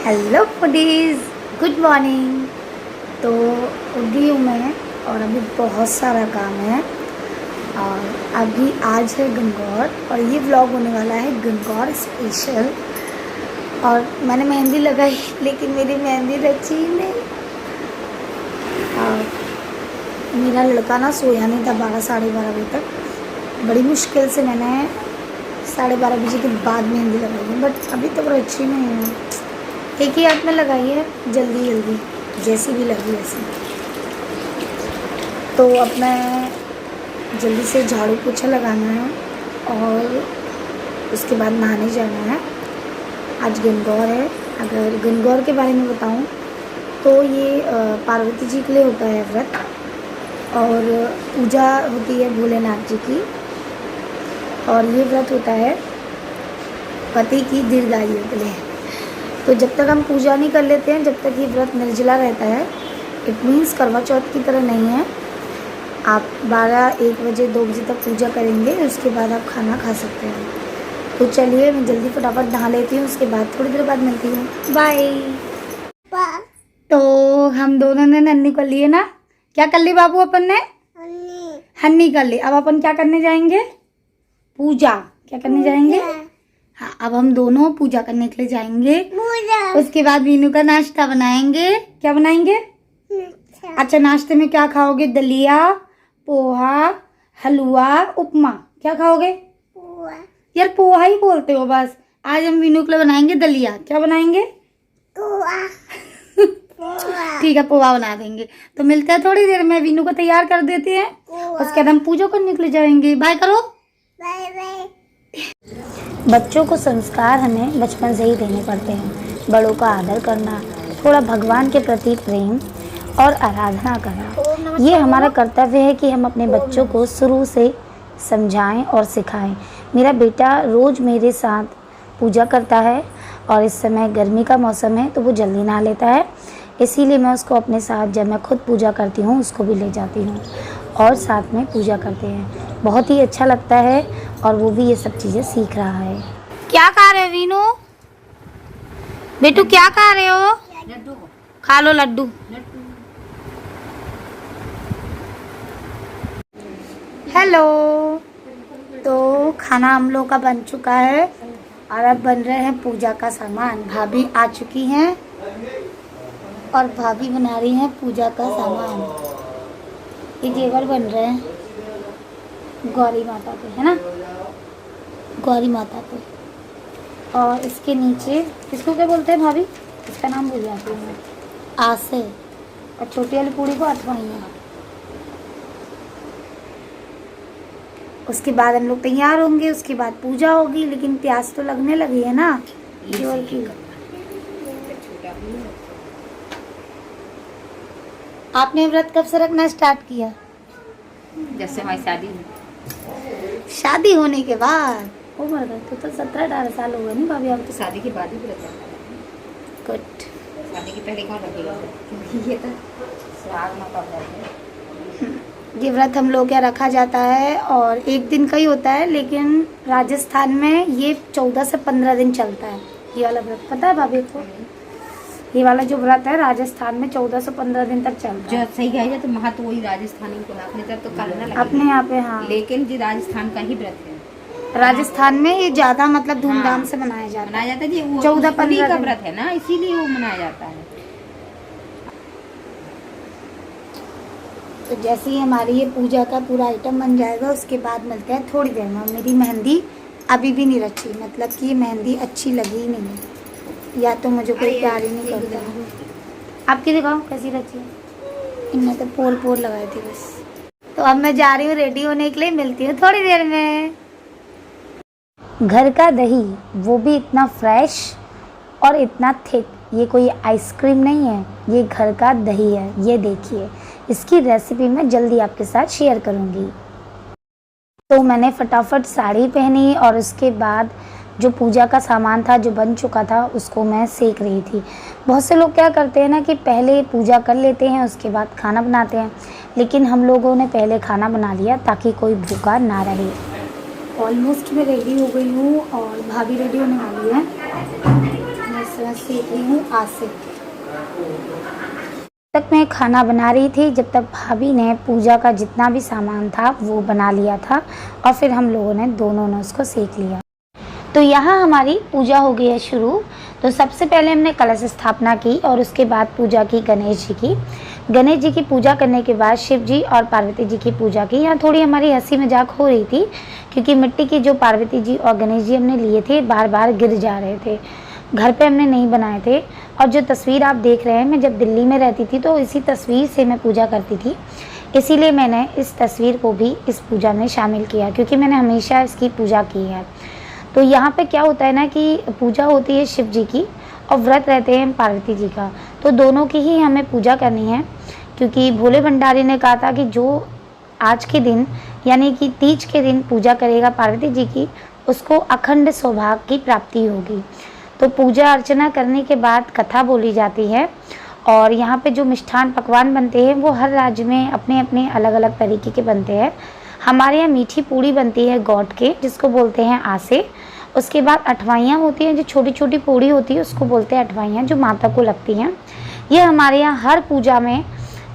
Hello foodies, good morning. तो उठी हूँ मैं और अभी बहुत सारा काम है। और अभी आज है गंगौर और ये व्लॉग होने वाला है गंगौर स्पेशल। और मैंने मेहंदी लगाई लेकिन मेरी मेहंदी रची नहीं। और मेरा लड़का ना सोया नहीं था 12-12:30 बजे तक। बड़ी मुश्किल से मैंने 12:30 बजे के बाद मेहंदी लगाई है, बट अभी तक रची नहीं है। एक ही हाथ में लगाई है, जल्दी जल्दी जैसी भी लगी वैसी। तो अब मैं जल्दी से झाड़ू पोछा लगाना है और उसके बाद नहाने जाना है। आज गंगौर है। अगर गंगौर के बारे में बताऊं तो ये पार्वती जी के लिए होता है व्रत, और पूजा होती है भोलेनाथ जी की। और ये व्रत होता है पति की दीर्घायु के लिए। तो जब तक हम पूजा नहीं कर लेते हैं, जब तक ये व्रत निर्जला रहता है, इट मीन्स करवा चौथ की तरह नहीं है। आप 12-1 बजे 2 बजे तक पूजा करेंगे, उसके बाद आप खाना खा सकते हैं। तो चलिए मैं जल्दी फटाफट नहा लेती हूँ, उसके बाद थोड़ी देर बाद मिलती हूँ। बाय। तो हम दोनों ने नन्ही कर लिए ना। क्या कर ली बाबू अपन ने? हन्नी कर ली। अब अपन क्या करने जाएंगे? पूजा। क्या करने जाएंगे? हाँ, अब हम दोनों पूजा करने के लिए जाएंगे। उसके बाद मीनू का नाश्ता बनाएंगे। क्या बनाएंगे? अच्छा, नाश्ते में क्या खाओगे? दलिया, पोहा, हलवा, उपमा। क्या खाओगे? यार पोहा ही बोलते हो बस। आज हम मीनू के लिए बनाएंगे दलिया। क्या बनाएंगे? ठीक है, पोहा बना देंगे। तो मिलते हैं थोड़ी देर में। वीनू को तैयार कर देते हैं, उसके बाद हम पूजा करने के लिए जाएंगे। बाय करो। Bye bye. बच्चों को संस्कार हमें बचपन से ही देने पड़ते हैं। बड़ों का आदर करना, थोड़ा भगवान के प्रति प्रेम और आराधना करना, ये हमारा कर्तव्य है कि हम अपने बच्चों को शुरू से समझाएं और सिखाएं। मेरा बेटा रोज़ मेरे साथ पूजा करता है और इस समय गर्मी का मौसम है तो वो जल्दी नहा लेता है, इसीलिए मैं उसको अपने साथ, जब मैं खुद पूजा करती हूँ उसको भी ले जाती हूँ और साथ में पूजा करते हैं। बहुत ही अच्छा लगता है और वो भी ये सब चीज़ें सीख रहा है। क्या खा रहे हो वीनू? बेटू क्या खा रहे हो? लड्डू। खा लो लड्डू। हेलो। तो खाना हम लोग का बन चुका है और अब बन रहे हैं पूजा का सामान। भाभी आ चुकी हैं और भाभी बना रही हैं पूजा का सामान। ये जेवर बन रहे हैं गौरी माता पे, है ना? गौरी माता पे। और इसके नीचे इसको क्या बोलते हैं भाभी? इसका नाम भूल जाती हूँ मैं। आसे। और छोटी वाली पूड़ी को अठवाइयाँ। उसके बाद हम लोग तैयार होंगे, उसके बाद पूजा होगी। लेकिन प्यास तो लगने लगी है ना जेवर की। आपने व्रत कब से रखना स्टार्ट किया? जब से हमारी शादी होने के बाद। ओ मर गए तो 17-18 साल हो गए नहीं भाभी? आप तो शादी के बाद ही व्रत रखा है। गुड। शादी के पहले कौन रखेगा? क्योंकि ये तो सुहाग माता है। ये व्रत हम लोग क्या रखा जाता है और एक दिन का ही होता है, लेकिन राजस्थान में ये 14 से 15 दिन चलता है। ये वाला व्रत पता है भाभी को? ये वाला जो व्रत है राजस्थान में 14 से 15 दिन तक चलता है। जो सही है तो वहाँ तो वही राजस्थानी को अपने तरफ तो करना लगेगा अपने यहाँ पे। हाँ, लेकिन जो राजस्थान का ही व्रत है। राजस्थान में ये ज्यादा मतलब धूमधाम से मनाया जाता है जी। वो 14-15 का व्रत है ना, इसीलिए वो मनाया जाता है। तो जैसे ही हमारी ये पूजा का पूरा आइटम बन जाएगा उसके बाद मिलते हैं थोड़ी देर में। मेरी मेहंदी अभी भी नहीं रची, मतलब कि मेहंदी अच्छी लगी ही नहीं है, या तो मुझे कोई प्यार ही नहीं करता। आपकी दिखाओ कैसी रची है? इनमें तो पोल पोल लगाई थी बस। तो अब मैं जा रही हूँ रेडी होने के लिए, मिलती हूँ थोड़ी देर में। घर का दही, वो भी इतना फ्रेश और इतना थिक। ये कोई आइसक्रीम नहीं है, ये घर का दही है। ये देखिए, इसकी रेसिपी मैं जल्दी आपके साथ शेयर करूँगी। तो मैंने फटाफट साड़ी पहनी और उसके बाद जो पूजा का सामान था जो बन चुका था उसको मैं सेक रही थी। बहुत से लोग क्या करते हैं ना कि पहले पूजा कर लेते हैं उसके बाद खाना बनाते हैं, लेकिन हम लोगों ने पहले खाना बना लिया ताकि कोई भूखा ना रहे। ऑलमोस्ट मैं रेडी हो गई हूँ और भाभी रेडी होने वाली है। मैं इस समय सीख रही हूँ आज से। तक मैं खाना बना रही थी, जब तक भाभी ने पूजा का जितना भी सामान था वो बना लिया था और फिर हम लोगों ने दोनों ने उसको सेक लिया। तो यहाँ हमारी पूजा हो गई है शुरू। तो सबसे पहले हमने कलश स्थापना की और उसके बाद पूजा की गणेश जी की। गणेश जी की पूजा करने के बाद शिव जी और पार्वती जी की पूजा की। यहाँ थोड़ी हमारी हंसी मजाक हो रही थी क्योंकि मिट्टी की जो पार्वती जी और गणेश जी हमने लिए थे बार बार गिर जा रहे थे। घर पे हमने नहीं बनाए थे। और जो तस्वीर आप देख रहे हैं, मैं जब दिल्ली में रहती थी तो इसी तस्वीर से मैं पूजा करती थी, इसीलिए मैंने इस तस्वीर को भी इस पूजा में शामिल किया क्योंकि मैंने हमेशा इसकी पूजा की है। तो यहाँ पे क्या होता है ना कि पूजा होती है शिव जी की और व्रत रहते हैं पार्वती जी का, तो दोनों की ही हमें पूजा करनी है क्योंकि भोले भंडारी ने कहा था कि जो आज के दिन यानी कि तीज के दिन पूजा करेगा पार्वती जी की, उसको अखंड सौभाग्य की प्राप्ति होगी। तो पूजा अर्चना करने के बाद कथा बोली जाती है और यहाँ पे जो मिष्ठान पकवान बनते हैं वो हर राज्य में अपने अपने अलग अलग तरीके के बनते हैं। हमारे यहाँ मीठी पूड़ी बनती है गौट के, जिसको बोलते हैं आसे। उसके बाद अठवाइयाँ होती हैं, जो छोटी छोटी पूड़ी होती है उसको बोलते हैं अठवाइयाँ, जो माता को लगती हैं। ये हमारे यहाँ हर पूजा में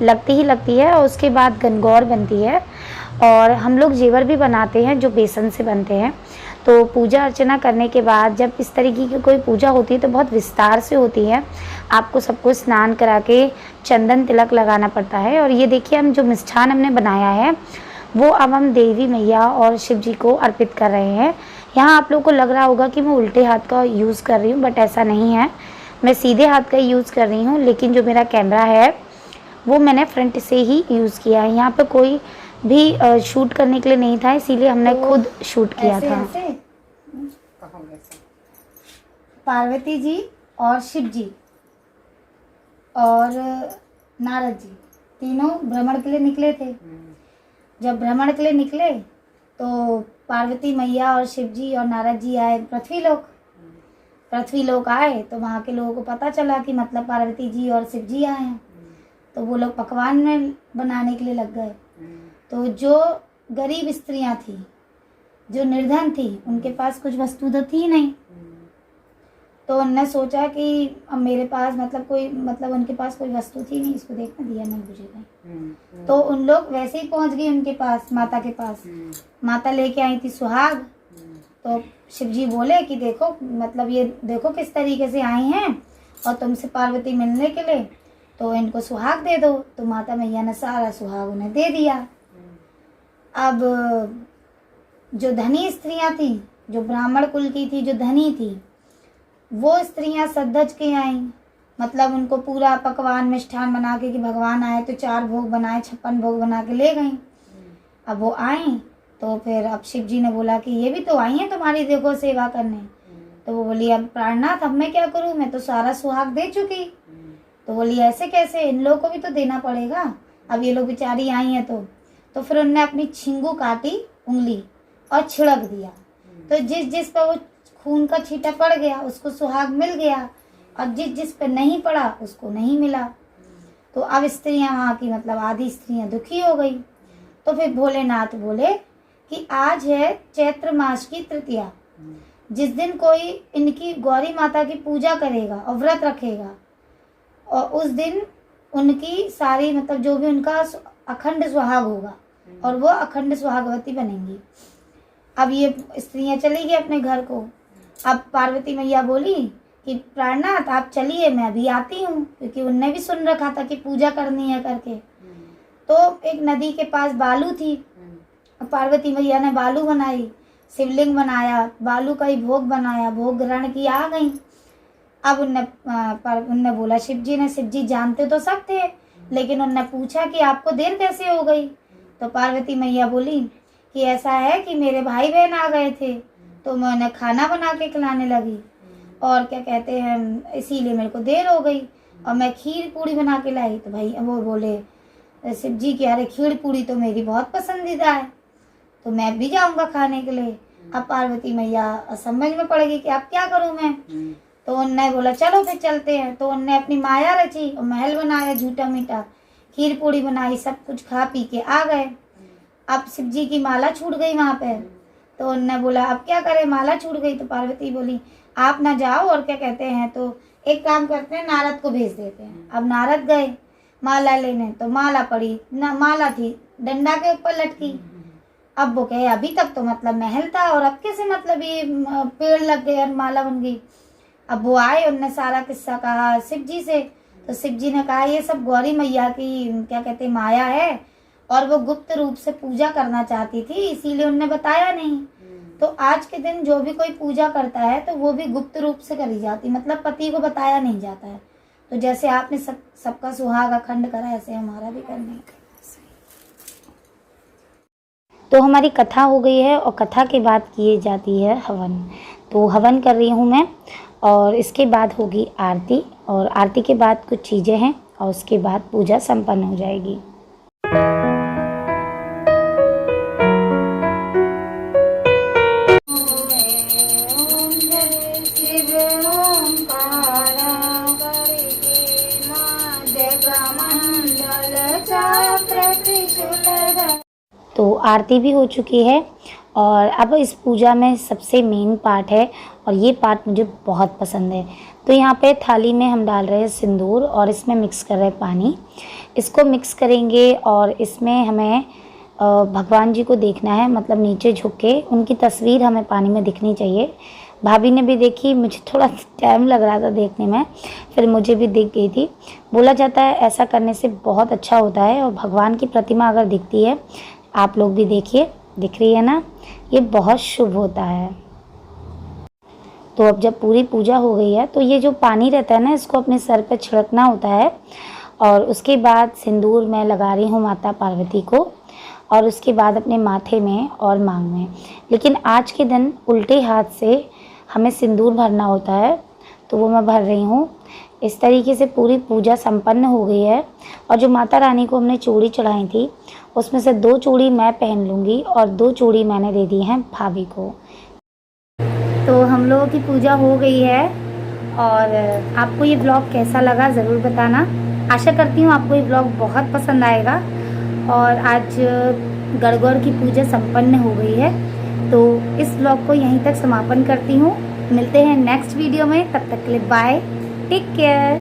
लगती ही लगती है। और उसके बाद गनगौर बनती है और हम लोग जेवर भी बनाते हैं जो बेसन से बनते हैं। तो पूजा अर्चना करने के बाद जब इस तरीके की कोई पूजा होती है तो बहुत विस्तार से होती है। आपको सबको स्नान करा के चंदन तिलक लगाना पड़ता है। और ये देखिए हम जो मिष्ठान हमने बनाया है वो अब हम देवी मैया और शिव जी को अर्पित कर रहे हैं। यहाँ आप लोगों को लग रहा होगा कि मैं उल्टे हाथ का यूज़ कर रही हूँ, बट ऐसा नहीं है, मैं सीधे हाथ का यूज़ कर रही हूँ। लेकिन जो मेरा कैमरा है वो मैंने फ्रंट से ही यूज़ किया है। यहाँ पे कोई भी शूट करने के लिए नहीं था, इसीलिए हमने खुद शूट किया था। पार्वती जी और शिव जी और नारद जी तीनों भ्रमण के लिए निकले थे। जब भ्रमण के लिए निकले तो पार्वती मैया और शिव जी और नारद जी आए पृथ्वी लोक आए। तो वहाँ के लोगों को पता चला कि मतलब पार्वती जी और शिव जी आए हैं, तो वो लोग पकवान में बनाने के लिए लग गए। तो जो गरीब स्त्रियां थी, जो निर्धन थी, उनके पास कुछ वस्तु तो थी नहीं, तो उनने सोचा कि अब मेरे पास मतलब उनके पास कोई वस्तु थी नहीं, इसको देखना दिया नहीं बुझेगा। तो उन लोग वैसे ही पहुंच गए उनके पास, माता के पास। माता लेके आई थी सुहाग। तो शिव जी बोले कि देखो मतलब ये देखो किस तरीके से आई हैं और तुमसे पार्वती मिलने के लिए, तो इनको सुहाग दे दो। तो माता मैया ने सारा सुहाग उन्हें दे दिया। अब जो धनी स्त्रियां थी, जो ब्राह्मण कुल की थी, जो धनी थी, वो स्त्रियां सज के आईं। मतलब उनको पूरा पकवान मिष्ठान बना के कि भगवान आए तो 4 भोग बनाए, 56 भोग बना के ले गईं। अब वो आईं तो फिर अब शिव जी ने बोला कि ये भी तो आई हैं तुम्हारी देखो सेवा करने। तो वो बोली अब प्राणनाथ अब मैं क्या करूँ, मैं तो सारा सुहाग दे चुकी। तो बोली ऐसे कैसे, इन लोगों को भी तो देना पड़ेगा, अब ये लोग बेचारी आई हैं। तो फिर उनने अपनी छींगू काटी उंगली और छिड़क दिया। तो जिस पर वो खून का छींटा पड़ गया उसको सुहाग मिल गया, और जिस पर नहीं पड़ा उसको नहीं मिला। तो अब स्त्रियां वहाँ की मतलब आधी स्त्रियां दुखी हो गई। तो फिर भोलेनाथ बोले कि आज है चैत्र मास की तृतीया, जिस दिन कोई इनकी गौरी माता की पूजा करेगा और व्रत रखेगा, और उस दिन उनकी सारी मतलब जो भी उनका अखंड सुहाग होगा और वो अखंड सुहागवती बनेंगी। अब ये स्त्रियां चली गई अपने घर को। अब पार्वती मैया बोली कि प्राणनाथ आप चलिए, मैं अभी आती हूँ, क्योंकि उनने भी सुन रखा था कि पूजा करनी है करके। तो एक नदी के पास बालू थी, पार्वती मैया ने बालू बनाई, शिवलिंग बनाया, बालू का ही भोग बनाया, भोग ग्रहण किया, आ गई। अब उनने बोला शिव जी जानते तो सब थे, लेकिन उनने पूछा कि आपको देर कैसे हो गई। तो पार्वती मैया बोली कि ऐसा है कि मेरे भाई बहन आ गए थे, तो मैं उन्हें खाना बना के खिलाने लगी, और क्या कहते हैं इसीलिए मेरे को देर हो गई, और मैं खीर पूड़ी बना के लाई। तो भाई वो बोले शिव जी की अरे खीर पूड़ी तो मेरी बहुत पसंदीदा है, तो मैं भी जाऊंगा खाने के लिए। अब पार्वती मैया समझ में पड़ गई कि अब क्या करूं मैं। तो उनने बोला चलो फिर चलते हैं। तो उनने अपनी माया रची और महल बनाया झूठा मीठा, खीर पूड़ी बनाई, सब कुछ खा पी के आ गए। अब शिव जी की माला छूट गई वहां पे। तो उनने बोला अब क्या करें, माला छूट गई। तो पार्वती बोली आप ना जाओ, और क्या कहते हैं, तो एक काम करते हैं, नारद को भेज देते हैं। अब नारद गए माला लेने, तो माला पड़ी ना, माला थी डंडा के ऊपर लटकी। अब वो कहे अभी तक तो मतलब महल था, और अब कैसे मतलब ये पेड़ लग गए और माला बन गई। अब वो आए, उनने सारा किस्सा कहा शिव जी से। तो शिव जी ने कहा ये सब गौरी मैया की क्या कहते हैं माया है, और वो गुप्त रूप से पूजा करना चाहती थी, इसीलिए उनने बताया नहीं। तो आज के दिन जो भी कोई पूजा करता है तो वो भी गुप्त रूप से करी जाती, मतलब पति को बताया नहीं जाता है। तो जैसे आपने सबका सुहाग अखंड करा, ऐसे हमारा भी करना है। तो हमारी कथा हो गई है, और कथा के बाद की जाती है हवन। तो हवन कर रही हूँ मैं, और इसके बाद होगी आरती, और आरती के बाद कुछ चीज़ें हैं, और उसके बाद पूजा संपन्न हो जाएगी। तो आरती भी हो चुकी है, और अब इस पूजा में सबसे मेन पार्ट है, और ये पार्ट मुझे बहुत पसंद है। तो यहाँ पे थाली में हम डाल रहे हैं सिंदूर, और इसमें मिक्स कर रहे हैं पानी। इसको मिक्स करेंगे, और इसमें हमें भगवान जी को देखना है, मतलब नीचे झुक के उनकी तस्वीर हमें पानी में दिखनी चाहिए। भाभी ने भी देखी, मुझे थोड़ा टाइम लग रहा था देखने में, फिर मुझे भी दिख गई थी। बोला जाता है ऐसा करने से बहुत अच्छा होता है, और भगवान की प्रतिमा अगर दिखती है, आप लोग भी देखिए, दिख रही है ना, ये बहुत शुभ होता है। तो अब जब पूरी पूजा हो गई है, तो ये जो पानी रहता है ना, इसको अपने सर पे छिड़कना होता है, और उसके बाद सिंदूर मैं लगा रही हूँ माता पार्वती को, और उसके बाद अपने माथे में और मांग में। लेकिन आज के दिन उल्टे हाथ से हमें सिंदूर भरना होता है, तो वो मैं भर रही हूँ। इस तरीके से पूरी पूजा संपन्न हो गई है, और जो माता रानी को हमने चूड़ी चढ़ाई थी, उसमें से 2 चूड़ी मैं पहन लूँगी, और 2 चूड़ी मैंने दे दी हैं भाभी को। तो हम लोगों की पूजा हो गई है, और आपको ये ब्लॉग कैसा लगा ज़रूर बताना। आशा करती हूँ आपको ये ब्लॉग बहुत पसंद आएगा। और आज गणगौर की पूजा संपन्न हो गई है, तो इस ब्लॉग को यहीं तक समापन करती हूँ। मिलते हैं नेक्स्ट वीडियो में, तब तक के लिए बाय, टेक केयर।